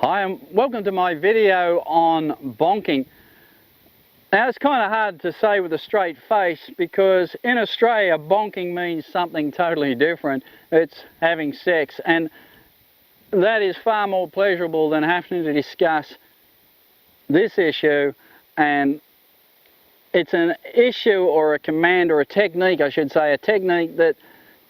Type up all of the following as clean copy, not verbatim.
Hi and welcome to my video on bonking. Now it's kind of hard to say with a straight face because in Australia bonking means something totally different. It's having sex, and that is far more pleasurable than having to discuss this issue. And it's an issue or a command or a technique, I should say, a technique that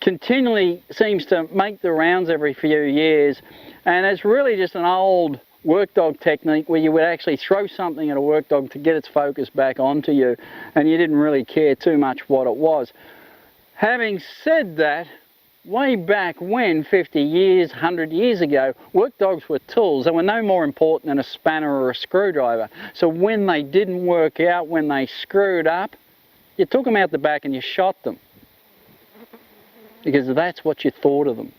continually seems to make the rounds every few years, and it's really just an old work dog technique where you would actually throw something at a work dog to get its focus back onto you, and you didn't really care too much what it was. Having said that, way back when, 50 years, 100 years ago, work dogs were tools. They were no more important than a spanner or a screwdriver. So when they didn't work out, when they screwed up, you took them out the back and you shot them, because that's what you thought of them.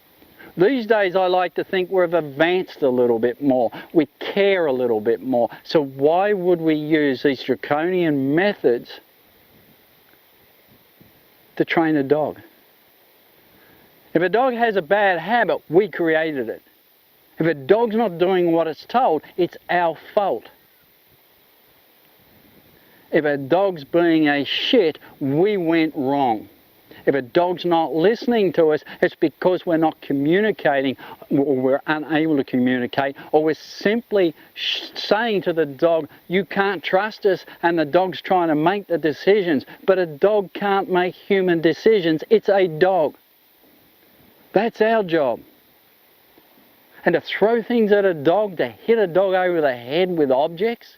These days I like to think we've advanced a little bit more. We care a little bit more. So why would we use these draconian methods to train a dog? If a dog has a bad habit, we created it. If a dog's not doing what it's told, it's our fault. If a dog's being a shit, we went wrong. If a dog's not listening to us, it's because we're not communicating, or we're unable to communicate, or we're simply saying to the dog, you can't trust us, and the dog's trying to make the decisions. But a dog can't make human decisions. It's a dog. That's our job. And to throw things at a dog, to hit a dog over the head with objects,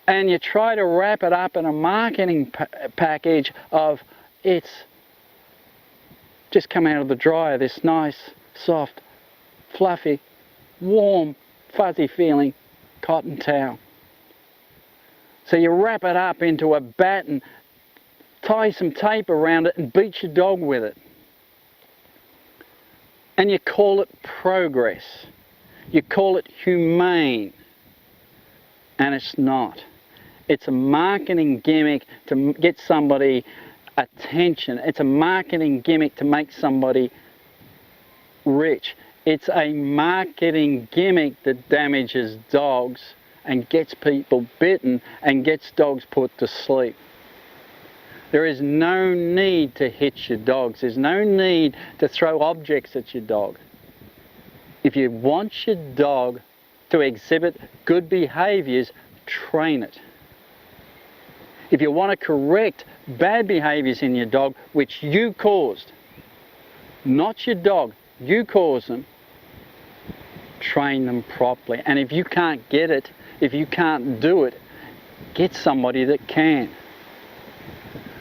and you try to wrap it up in a marketing package of it's just come out of the dryer, this nice, soft, fluffy, warm, fuzzy feeling cotton towel. So you wrap it up into a bat and tie some tape around it and beat your dog with it. And you call it progress. You call it humane. And it's not. It's a marketing gimmick to get somebody attention. It's a marketing gimmick to make somebody rich. It's a marketing gimmick that damages dogs and gets people bitten and gets dogs put to sleep. There is no need to hit your dogs. There's no need to throw objects at your dog. If you want your dog to exhibit good behaviours, train it. If you want to correct bad behaviours in your dog, which you caused, not your dog, you caused them, train them properly. And if you can't get it, if you can't do it, get somebody that can.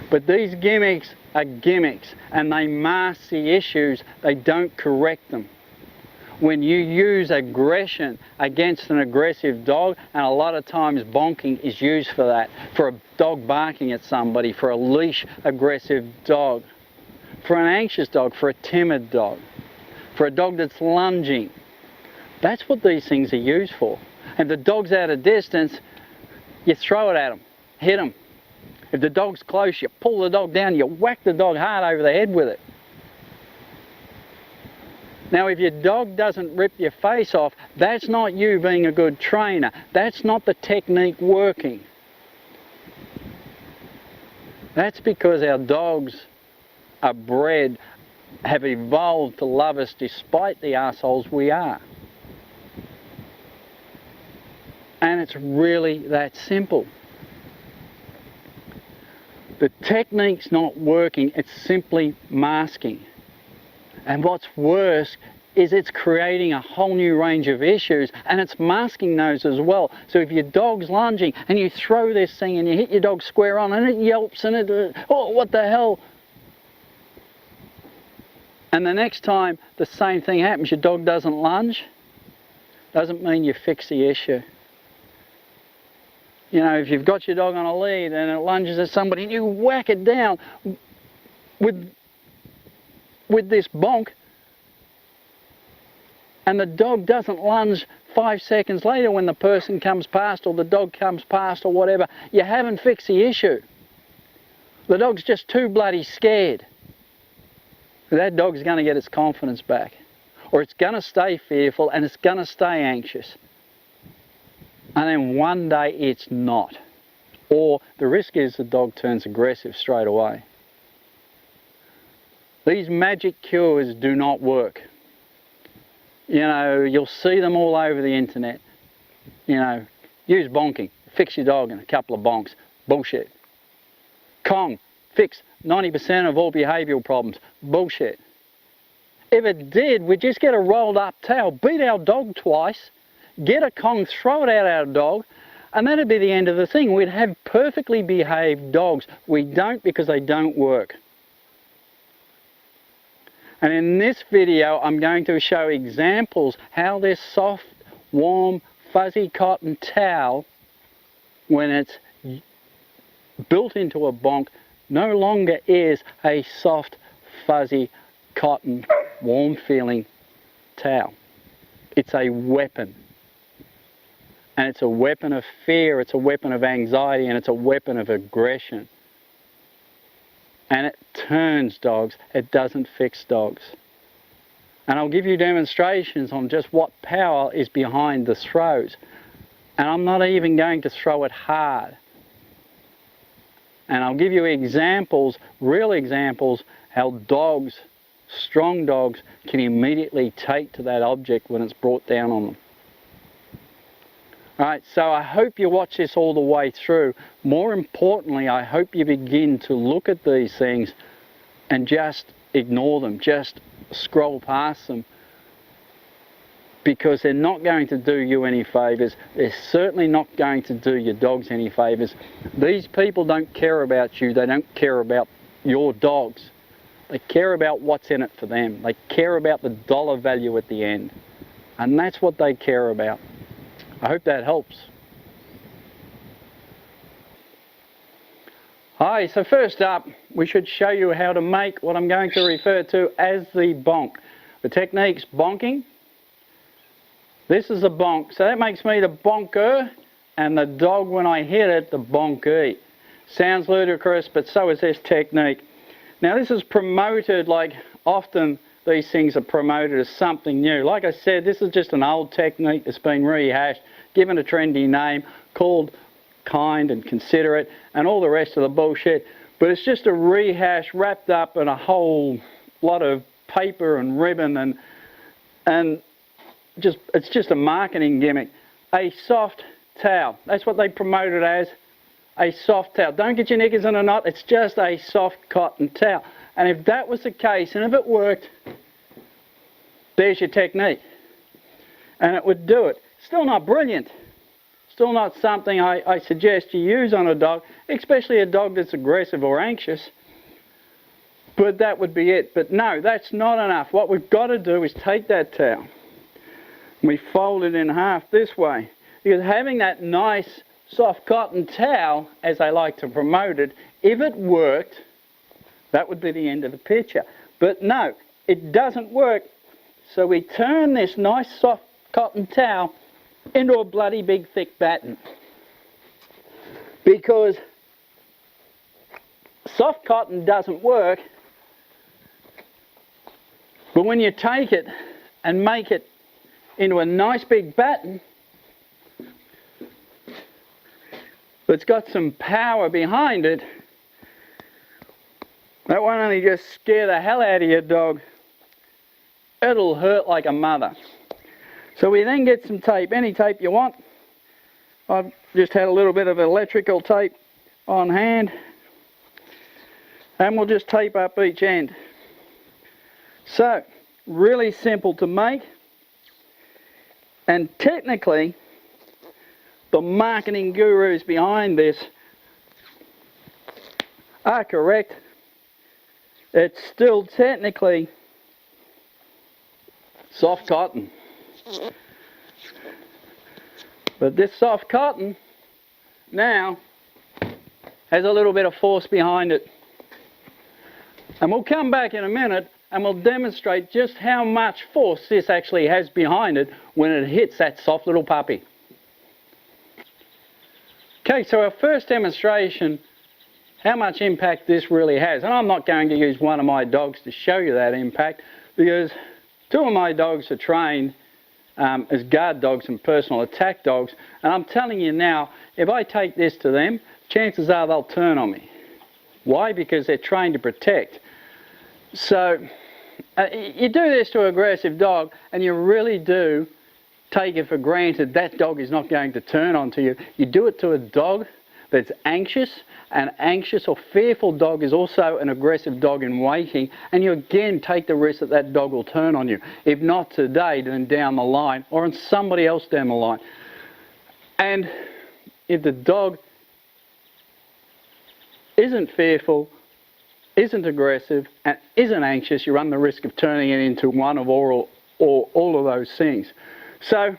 But these gimmicks are gimmicks, and they mask the issues, they don't correct them. When you use aggression against an aggressive dog, and a lot of times bonking is used for that, for a dog barking at somebody, for a leash aggressive dog, for an anxious dog, for a timid dog, for a dog that's lunging. That's what these things are used for. If the dog's at a distance, you throw it at them, hit them. If the dog's close, you pull the dog down, you whack the dog hard over the head with it. Now, if your dog doesn't rip your face off, that's not you being a good trainer. That's not the technique working. That's because our dogs are bred, have evolved to love us despite the assholes we are. And it's really that simple. The technique's not working, it's simply masking. And what's worse is it's creating a whole new range of issues, and it's masking those as well. So if your dog's lunging and you throw this thing and you hit your dog square on and it yelps and it, oh, what the hell? And the next time the same thing happens, your dog doesn't lunge, doesn't mean you fix the issue. You know, if you've got your dog on a lead and it lunges at somebody and you whack it down with this bonk, and the dog doesn't lunge 5 seconds later when the person comes past or the dog comes past or whatever, you haven't fixed the issue. The dog's just too bloody scared. That dog's going to get its confidence back. or it's going to stay fearful and it's going to stay anxious. And then one day it's not. Or the risk is the dog turns aggressive straight away. These magic cures do not work. You know, you'll see them all over the internet. You know, use bonking, fix your dog in a couple of bonks. Bullshit. Kong, fix 90% of all behavioural problems. Bullshit. If it did, we'd just get a rolled up towel, beat our dog twice, get a Kong, throw it at our dog, and that'd be the end of the thing. We'd have perfectly behaved dogs. We don't, because they don't work. And in this video, I'm going to show examples how this soft, warm, fuzzy cotton towel, when it's built into a bonk, no longer is a soft, fuzzy, cotton, warm feeling towel. It's a weapon. And it's a weapon of fear, it's a weapon of anxiety, and it's a weapon of aggression. And it turns dogs, it doesn't fix dogs. And I'll give you demonstrations on just what power is behind the throws. And I'm not even going to throw it hard. And I'll give you examples, real examples, how dogs, strong dogs, can immediately take to that object when it's brought down on them. Alright, so I hope you watch this all the way through. More importantly, I hope you begin to look at these things and just ignore them, just scroll past them. Because they're not going to do you any favours. They're certainly not going to do your dogs any favours. These people don't care about you. They don't care about your dogs. They care about what's in it for them. They care about the dollar value at the end. And that's what they care about. I hope that helps. Hi, so first up, we should show you how to make what I'm going to refer to as the bonk. The technique's bonking. This is a bonk, so that makes me the bonker, and the dog, when I hit it, the bonkee. Sounds ludicrous, but so is this technique. Now this is promoted, like often these things are promoted as something new. Like I said, this is just an old technique that's been rehashed, given a trendy name, called kind and considerate, and all the rest of the bullshit. But it's just a rehash wrapped up in a whole lot of paper and ribbon, and it's just a marketing gimmick. A soft towel. That's what they promote it as. A soft towel. Don't get your knickers in a knot. It's just a soft cotton towel. And if that was the case, and if it worked, there's your technique. And it would do it. Still not brilliant. Still not something I suggest you use on a dog, especially a dog that's aggressive or anxious. But that would be it. But no, that's not enough. What we've got to do is take that towel. We fold it in half this way. Because having that nice soft cotton towel, as they like to promote it, if it worked, that would be the end of the picture. But no, it doesn't work. So we turn this nice soft cotton towel into a bloody big thick batten. Because soft cotton doesn't work, but when you take it and make it into a nice big batten that's got some power behind it, that won't only just scare the hell out of your dog, it'll hurt like a mother. So we then get some tape, any tape you want. I've just had a little bit of electrical tape on hand, and we'll just tape up each end. So, really simple to make. And technically, the marketing gurus behind this are correct. It's still technically soft cotton. But this soft cotton now has a little bit of force behind it. And we'll come back in a minute and we'll demonstrate just how much force this actually has behind it when it hits that soft little puppy. Okay, so our first demonstration, how much impact this really has. And I'm not going to use one of my dogs to show you that impact, because Two of my dogs are trained as guard dogs and personal attack dogs, and I'm telling you now, if I take this to them, chances are they'll turn on me. Why? Because they're trained to protect. So you do this to an aggressive dog and you really do take it for granted that dog is not going to turn onto you. You do it to a dog that's anxious. An anxious or fearful dog is also an aggressive dog in waiting, and you again take the risk that that dog will turn on you. If not today, then down the line, or on somebody else down the line. And if the dog isn't fearful, isn't aggressive, and isn't anxious, you run the risk of turning it into one of all of those things. So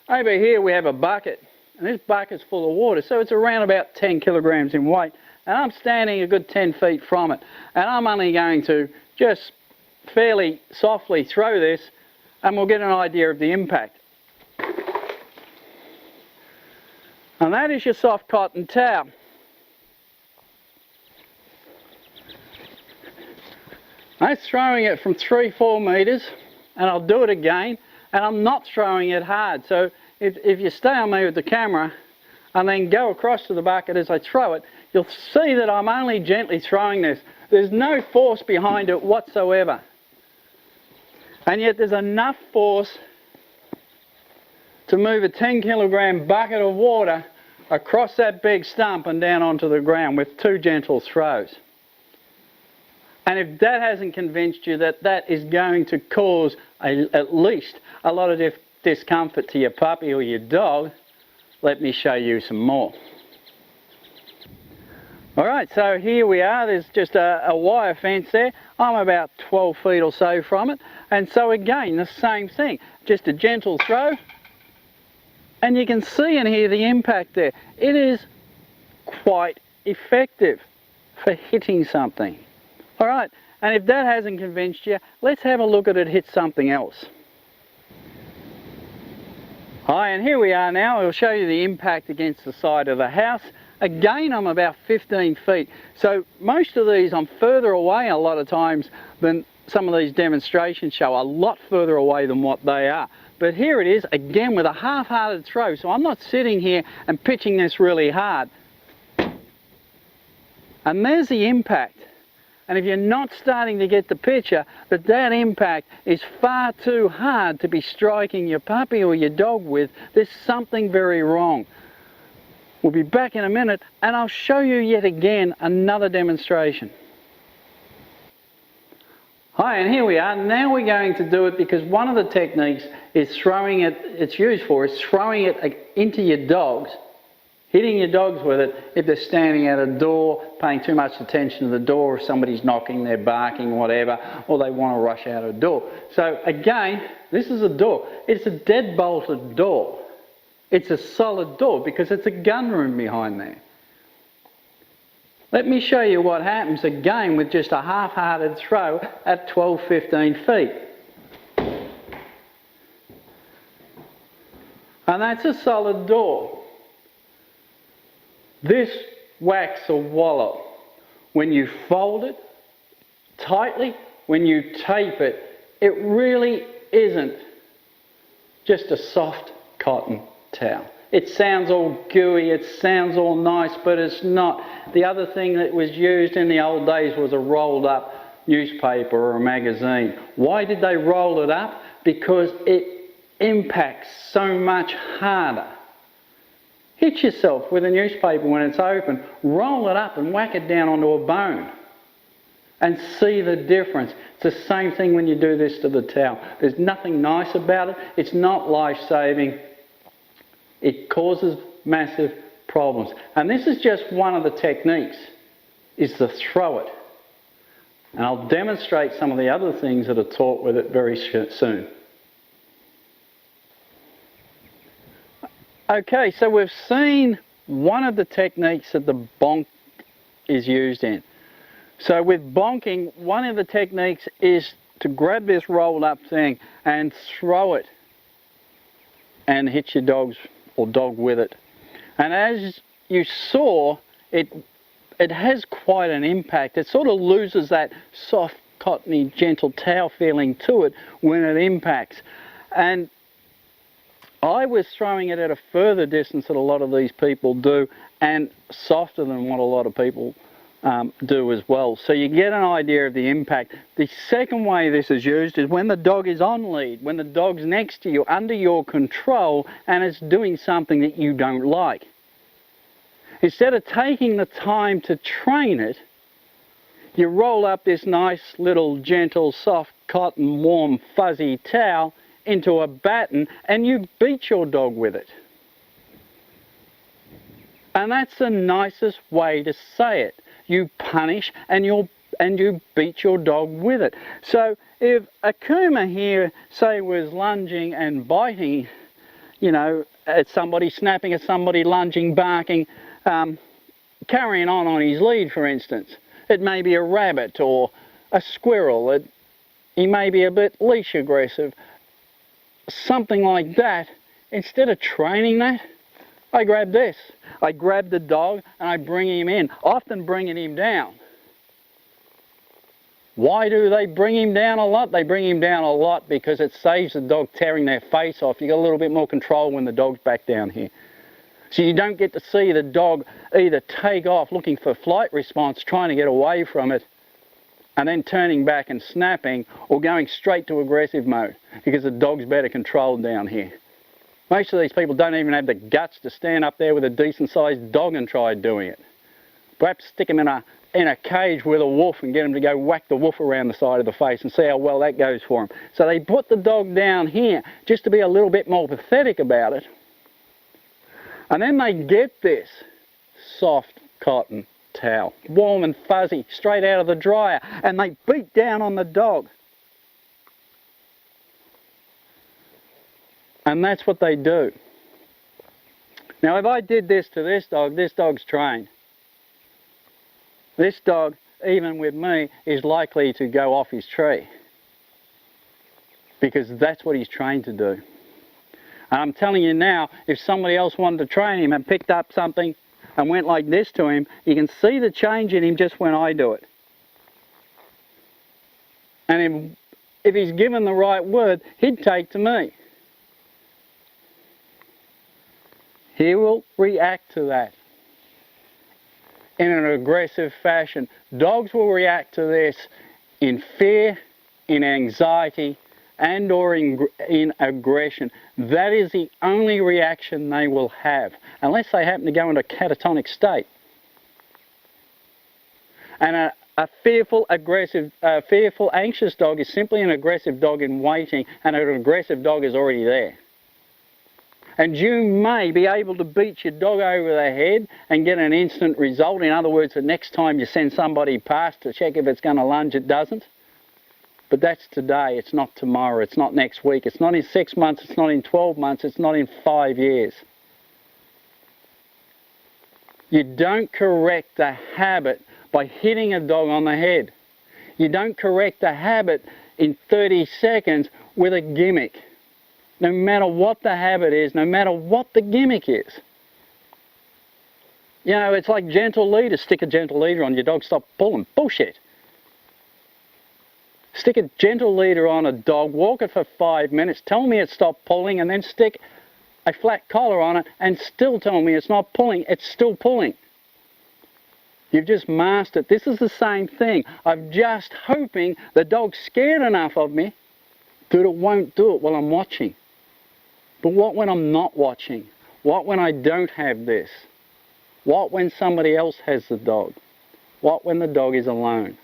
over here we have a bucket, and this bucket's full of water, so it's around about 10 kilograms in weight, and I'm standing a good 10 feet from it, and I'm only going to just fairly softly throw this, and we'll get an idea of the impact. And that is your soft cotton towel. That's throwing it from 3-4 metres, and I'll do it again, and I'm not throwing it hard. So if you stay on me with the camera and then go across to the bucket as I throw it, you'll see that I'm only gently throwing this. There's no force behind it whatsoever. And yet there's enough force to move a 10 kilogram bucket of water across that big stump and down onto the ground with 2 gentle throws. And if that hasn't convinced you that that is going to cause at least a lot of discomfort to your puppy or your dog, let me show you some more. Alright, so here we are. There's just a wire fence there. I'm about 12 feet or so from it. And so again, the same thing. Just a gentle throw. And you can see and hear the impact there. It is quite effective for hitting something. Alright, and if that hasn't convinced you, let's have a look at it hit something else. Hi, and here we are now. I'll show you the impact against the side of the house. Again, I'm about 15 feet. So most of these I'm further away a lot of times than some of these demonstrations show, a lot further away than what they are. But here it is, again with a half-hearted throw. So I'm not sitting here and pitching this really hard. And there's the impact. And if you're not starting to get the picture that that impact is far too hard to be striking your puppy or your dog with, there's something very wrong. We'll be back in a minute and I'll show you yet again another demonstration. Hi, and here we are. Now we're going to do it because one of the techniques is throwing it, it's used for, is throwing it into your dogs. Hitting your dogs with it if they're standing at a door, paying too much attention to the door, or somebody's knocking, they're barking, whatever, or they want to rush out a door. So again, this is a door. It's a dead-bolted door. It's a solid door because it's a gun room behind there. Let me show you what happens again with just a half-hearted throw at 12-15 feet. And that's a solid door. This whacks a wallop. When you fold it tightly, when you tape it, it really isn't just a soft cotton towel. It sounds all gooey, it sounds all nice, but it's not. The other thing that was used in the old days was a rolled up newspaper or a magazine. Why did they roll it up? Because it impacts so much harder. Hit yourself with a newspaper when it's open, roll it up and whack it down onto a bone and see the difference. It's the same thing when you do this to the towel. There's nothing nice about it. It's not life-saving. It causes massive problems. And this is just one of the techniques, is to throw it. And I'll demonstrate some of the other things that are taught with it very soon. Okay, so we've seen one of the techniques that the bonk is used in. So with bonking, one of the techniques is to grab this rolled up thing and throw it and hit your dogs or dog with it. And as you saw, it has quite an impact. It sort of loses that soft cottony, gentle towel feeling to it when it impacts. And I was throwing it at a further distance that a lot of these people do, and softer than what a lot of people do as well. So you get an idea of the impact. The second way this is used is when the dog is on lead, when the dog's next to you, under your control, and it's doing something that you don't like. Instead of taking the time to train it, you roll up this nice little gentle, soft, cotton, warm, fuzzy towel into a baton and you beat your dog with it. And that's the nicest way to say it. You punish and you beat your dog with it. So if a Kuma here, say, was lunging and biting, you know, at somebody, snapping at somebody, lunging, barking, carrying on his lead, for instance. It may be a rabbit or a squirrel. He may be a bit leash aggressive. Something like that. Instead of training that, I grab this. I grab the dog and I bring him in, often bringing him down. Why do they bring him down a lot? They bring him down a lot because it saves the dog tearing their face off. You got a little bit more control when the dog's back down here. So you don't get to see the dog either take off looking for flight response, trying to get away from it, and then turning back and snapping, or going straight to aggressive mode because the dog's better controlled down here. Most of these people don't even have the guts to stand up there with a decent sized dog and try doing it. Perhaps stick them in a cage with a wolf and get them to go whack the wolf around the side of the face and see how well that goes for them. So they put the dog down here just to be a little bit more pathetic about it. And then they get this soft cotton towel, warm and fuzzy, straight out of the dryer, and they beat down on the dog. And that's what they do. Now if I did this to this dog's trained. This dog, even with me, is likely to go off his tree because that's what he's trained to do. And I'm telling you now, if somebody else wanted to train him and picked up something and went like this to him, you can see the change in him just when I do it. And if he's given the right word, he'd take to me. He will react to that in an aggressive fashion. Dogs will react to this in fear, in anxiety, and or in aggression. That is the only reaction they will have, unless they happen to go into a catatonic state. And a fearful, anxious dog is simply an aggressive dog in waiting, and an aggressive dog is already there. And you may be able to beat your dog over the head and get an instant result. In other words, the next time you send somebody past to check if it's going to lunge, it doesn't. But that's today, it's not tomorrow, it's not next week, it's not in 6 months, it's not in 12 months, it's not in 5 years. You don't correct the habit by hitting a dog on the head. You don't correct the habit in 30 seconds with a gimmick. No matter what the habit is, no matter what the gimmick is. You know, it's like gentle leaders. Stick a gentle leader on your dog, stop pulling. Bullshit. Stick a gentle leader on a dog, walk it for 5 minutes, tell me it stopped pulling, and then stick a flat collar on it and still tell me it's not pulling, it's still pulling. You've just masked it. This is the same thing. I'm just hoping the dog's scared enough of me that it won't do it while I'm watching. But what when I'm not watching? What when I don't have this? What when somebody else has the dog? What when the dog is alone?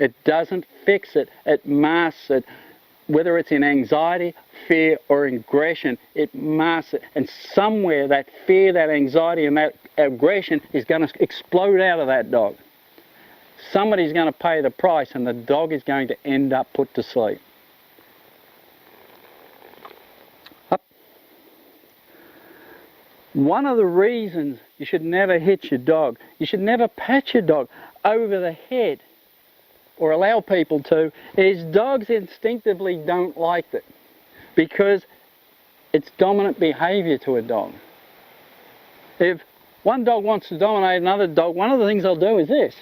It doesn't fix it, it masks it. Whether it's in anxiety, fear, or aggression, it masks it. And somewhere that fear, that anxiety, and that aggression is going to explode out of that dog. Somebody's going to pay the price, and the dog is going to end up put to sleep. One of the reasons you should never hit your dog, you should never pat your dog over the head, or allow people to, is dogs instinctively don't like it because it's dominant behaviour to a dog. If one dog wants to dominate another dog, one of the things they'll do is this.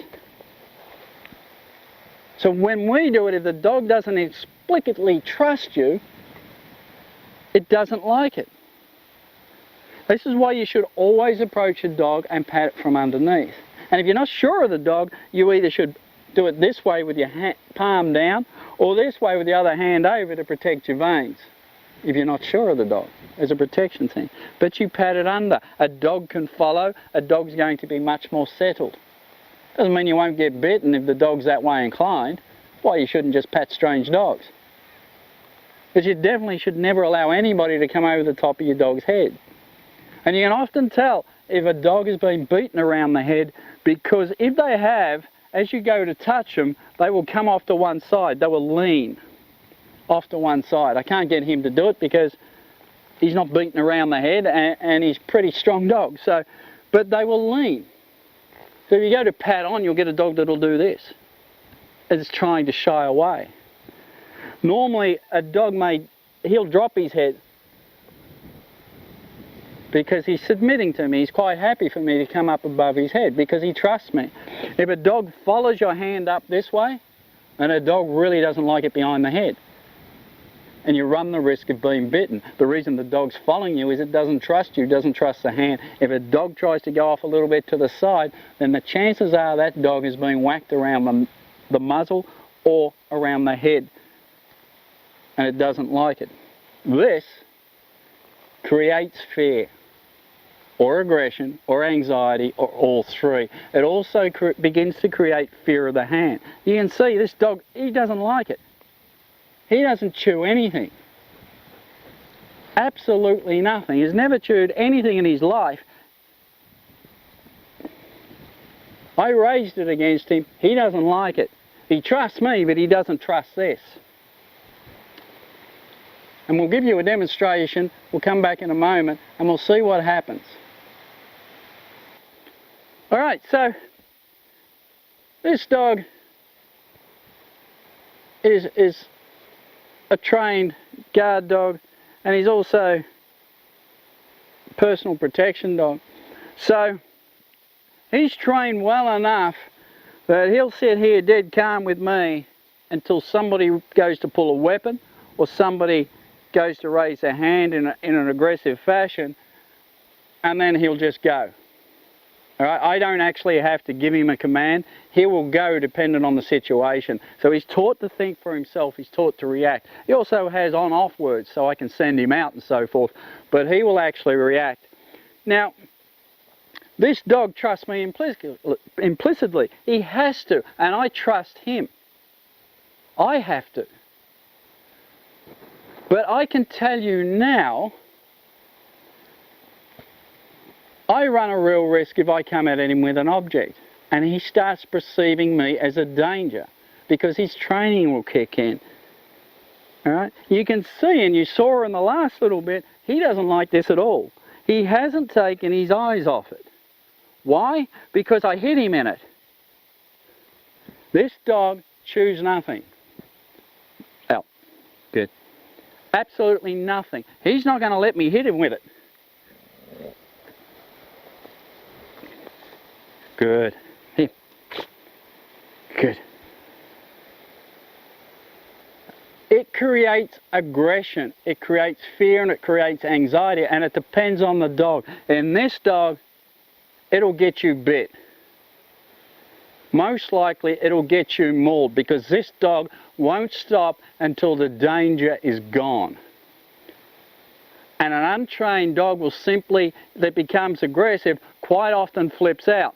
So when we do it, if the dog doesn't explicitly trust you, it doesn't like it. This is why you should always approach a dog and pat it from underneath. And if you're not sure of the dog, you either should do it this way with your palm down, or this way with the other hand over to protect your veins. If you're not sure of the dog, as a protection thing. But you pat it under. A dog can follow. A dog's going to be much more settled. Doesn't mean you won't get bitten if the dog's that way inclined. That's why you shouldn't just pat strange dogs. But you definitely should never allow anybody to come over the top of your dog's head. And you can often tell if a dog has been beaten around the head, because if they have, as you go to touch them, they will come off to one side. They will lean off to one side. I can't get him to do it because he's not beaten around the head, and he's a pretty strong dog. So, but they will lean. So if you go to pat on, you'll get a dog that'll do this. It's trying to shy away. Normally, a dog he'll drop his head because he's submitting to me. He's quite happy for me to come up above his head because he trusts me. If a dog follows your hand up this way, then a dog really doesn't like it behind the head. And you run the risk of being bitten. The reason the dog's following you is it doesn't trust you, doesn't trust the hand. If a dog tries to go off a little bit to the side, then the chances are that dog is being whacked around the muzzle or around the head. And it doesn't like it. This creates fear, or aggression, or anxiety, or all three. It also begins to create fear of the hand. You can see this dog, he doesn't like it. He doesn't chew anything. Absolutely nothing. He's never chewed anything in his life. I raised it against him. He doesn't like it. He trusts me, but he doesn't trust this. And we'll give you a demonstration. We'll come back in a moment and we'll see what happens. Alright, so this dog is a trained guard dog, and he's also a personal protection dog. So he's trained well enough that he'll sit here dead calm with me until somebody goes to pull a weapon or somebody goes to raise their hand in an aggressive fashion, and then he'll just go. All right? I don't actually have to give him a command. He will go dependent on the situation. So he's taught to think for himself. He's taught to react. He also has on-off words, so I can send him out and so forth. But he will actually react. Now, this dog trusts me implicitly. He has to, and I trust him. I have to. But I can tell you now, I run a real risk if I come at him with an object and he starts perceiving me as a danger, because his training will kick in. All right? You can see, and you saw in the last little bit, he doesn't like this at all. He hasn't taken his eyes off it. Why? Because I hit him in it. This dog chews nothing. Oh, good. Absolutely nothing. He's not going to let me hit him with it. Good. Here. Good. It creates aggression, it creates fear, and it creates anxiety, and it depends on the dog. In this dog, it'll get you bit. Most likely it'll get you mauled, because this dog won't stop until the danger is gone. And an untrained dog will simply, that becomes aggressive, quite often flips out.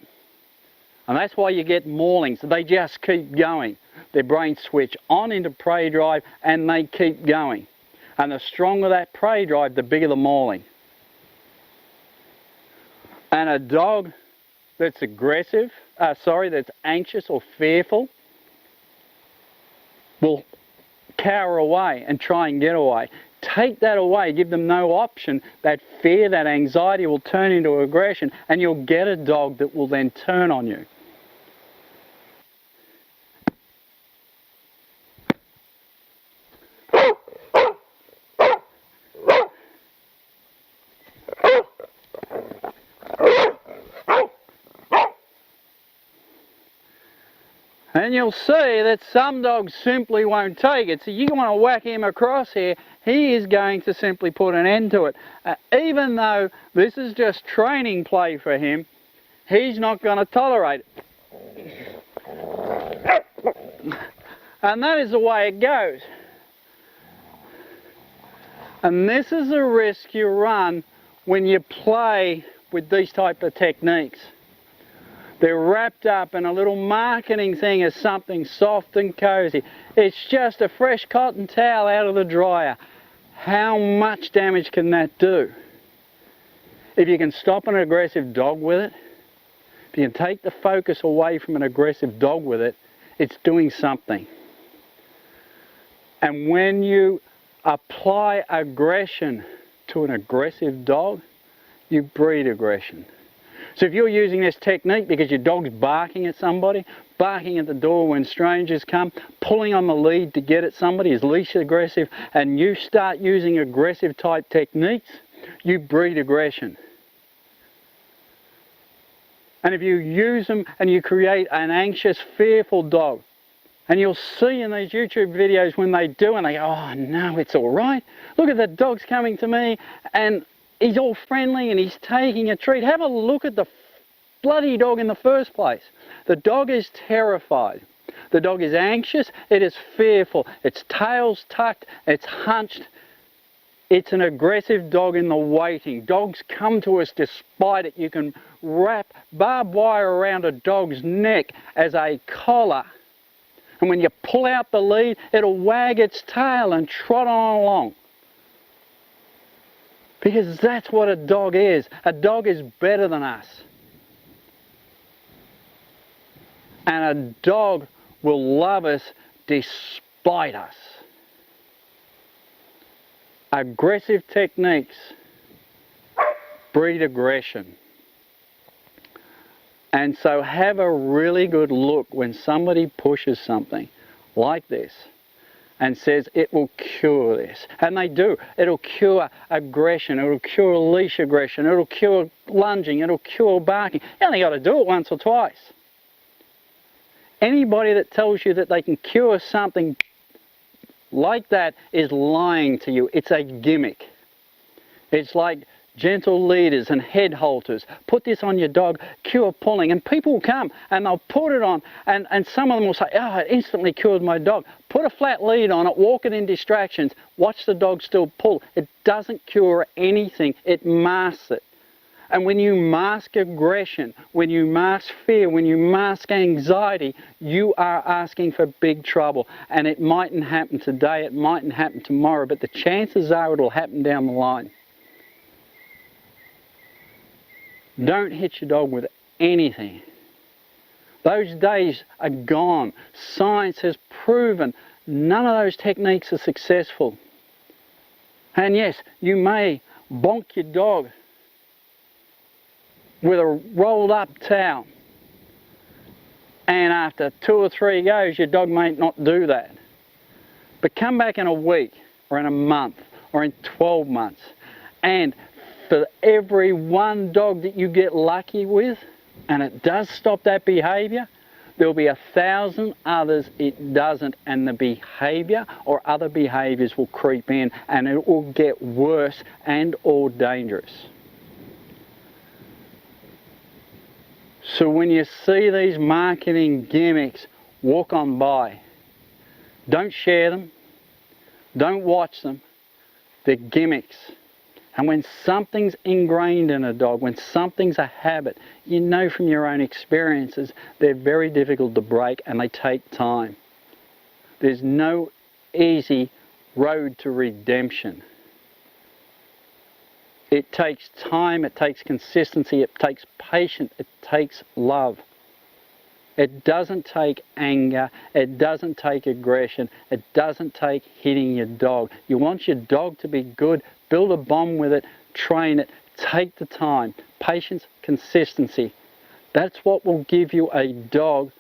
And that's why you get maulings. They just keep going. Their brains switch on into prey drive and they keep going. And the stronger that prey drive, the bigger the mauling. And a dog that's aggressive, that's anxious or fearful, will cower away and try and get away. Take that away, give them no option. That fear, that anxiety will turn into aggression, and you'll get a dog that will then turn on you. And you'll see that some dogs simply won't take it. So you want to whack him across here, he is going to simply put an end to it. Even though this is just training play for him, he's not going to tolerate it. And that is the way it goes. And this is a risk you run when you play with these type of techniques. They're wrapped up in a little marketing thing as something soft and cozy. It's just a fresh cotton towel out of the dryer. How much damage can that do? If you can stop an aggressive dog with it, if you can take the focus away from an aggressive dog with it, it's doing something. And when you apply aggression to an aggressive dog, you breed aggression. So if you're using this technique because your dog's barking at somebody, barking at the door when strangers come, pulling on the lead to get at somebody, is leash aggressive, and you start using aggressive type techniques, you breed aggression. And if you use them and you create an anxious, fearful dog, and you'll see in these YouTube videos when they do, and they go, oh no, it's all right. Look at the dog's coming to me, and he's all friendly and he's taking a treat. Have a look at the bloody dog in the first place. The dog is terrified. The dog is anxious. It is fearful. Its tail's tucked. It's hunched. It's an aggressive dog in the waiting. Dogs come to us despite it. You can wrap barbed wire around a dog's neck as a collar. And when you pull out the lead, it'll wag its tail and trot on along. Because that's what a dog is. A dog is better than us. And a dog will love us despite us. Aggressive techniques breed aggression. And so have a really good look when somebody pushes something like this and says it will cure this. And they do. It'll cure aggression, it'll cure leash aggression, it'll cure lunging, it'll cure barking. You only got to do it once or twice. Anybody that tells you that they can cure something like that is lying to you. It's a gimmick. It's like gentle leaders and head halters. Put this on your dog, cure pulling, and people will come and they'll put it on, and some of them will say, oh, it instantly cured my dog. Put a flat lead on it, walk it in distractions, watch the dog still pull. It doesn't cure anything, it masks it. And when you mask aggression, when you mask fear, when you mask anxiety, you are asking for big trouble. And it mightn't happen today, it mightn't happen tomorrow, but the chances are it'll happen down the line. Don't hit your dog with anything. Those days are gone. Science has proven none of those techniques are successful. And yes, you may bonk your dog with a rolled up towel, and after 2 or 3 goes your dog may not do that. But come back in a week or in a month or in 12 months, and for every one dog that you get lucky with and it does stop that behaviour, there'll be 1,000 others it doesn't, and the behaviour or other behaviours will creep in and it will get worse and or dangerous. So when you see these marketing gimmicks, walk on by. Don't share them. Don't watch them. They're gimmicks. And when something's ingrained in a dog, when something's a habit, you know from your own experiences, they're very difficult to break and they take time. There's no easy road to redemption. It takes time, it takes consistency, it takes patience, it takes love. It doesn't take anger, it doesn't take aggression, it doesn't take hitting your dog. You want your dog to be good, build a bond with it, train it, take the time. Patience, consistency. That's what will give you a dog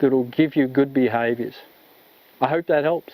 that will give you good behaviours. I hope that helps.